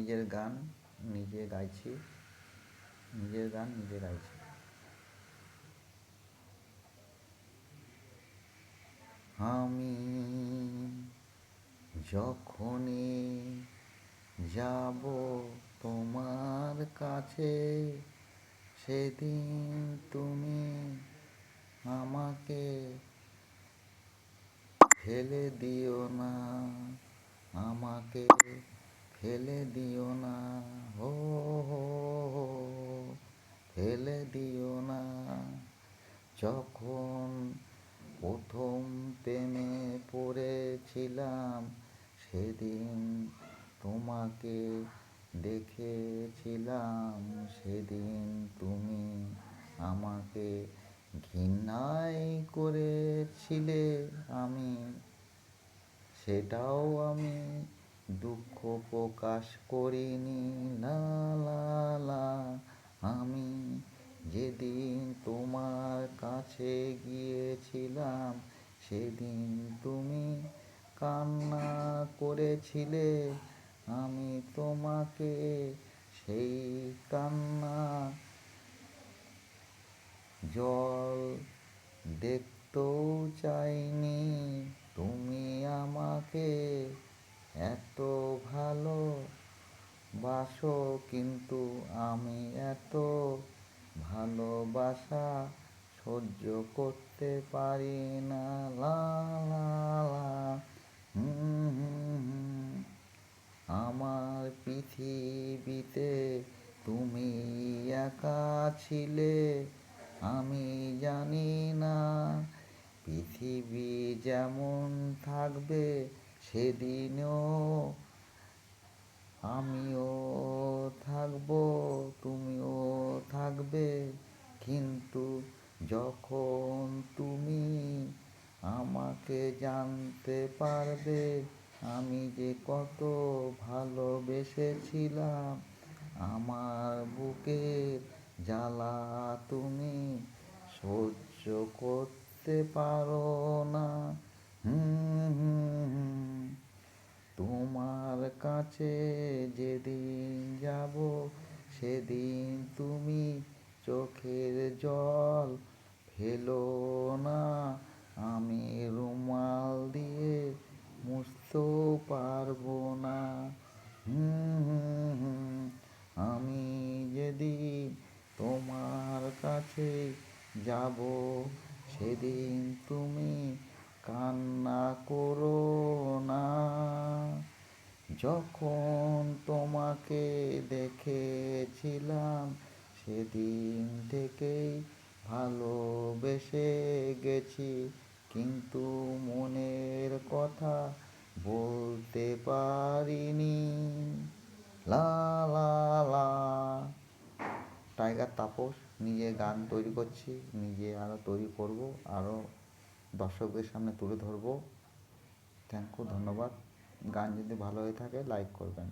নিজের গান নিজে গাইছি, নিজের গান নিজে গাইছি। আমি যখনই যাব তোমার কাছে, সেদিন তুমি আমাকে ফেলে দিও না, আমাকে ফেলে দিও না, হো হো হো, ফেলে দিও না। যখন প্রথম প্রেমে পড়েছিলাম, সেদিন তোমাকে দেখেছিলাম, সেদিন তুমি আমাকে ঘৃণাই করেছিলে, আমি সেটাও আমি দুঃখ প্রকাশ করিনি, লা লা লা। আমি যেদিন তোমার কাছে গিয়েছিলাম, সেদিন তুমি কান্না করেছিলে, আমি তোমাকে সেই কান্না জল দেখতেও চাইনি। তুমি আমাকে এত ভালো বাসো, কিন্তু আমি এত ভালোবাসা সহ্য করতে পারি না, লা লা লা। আমার পৃথিবীতে তুমি একা ছিলে, আমি জানি না পৃথিবী যেমন থাকবে সেদিনও আমিও থাকবো, তুমিও থাকবে। কিন্তু যখন তুমি আমাকে জানতে পারবে আমি যে কত ভালোবেসেছিলাম, আমার বুকের জ্বালা তুমি সহ্য করতে পারো না। তোমার কাছে যেদিন যাব, সেদিন তুমি চোখের জল ফেলো না, আমি রুমাল দিয়ে মুছতেও পারবো না। আমি যেদিন তোমার কাছে যাব, সেদিন তুমি কান্না করো না। যখন তোমাকে দেখেছিলাম, সেদিন থেকেই ভালোবেসে গেছি, কিন্তু মনের কথা বলতে পারিনি, লা লা লা। টাইগার তাপস, নিজে গান তৈরি করছি, নিজে আরও তৈরি করব, আরও দর্শকদের সামনে তুলে ধরবো। থ্যাংক ইউ, ধন্যবাদ। গান যদি ভালো হয়ে থাকে লাইক করবেন।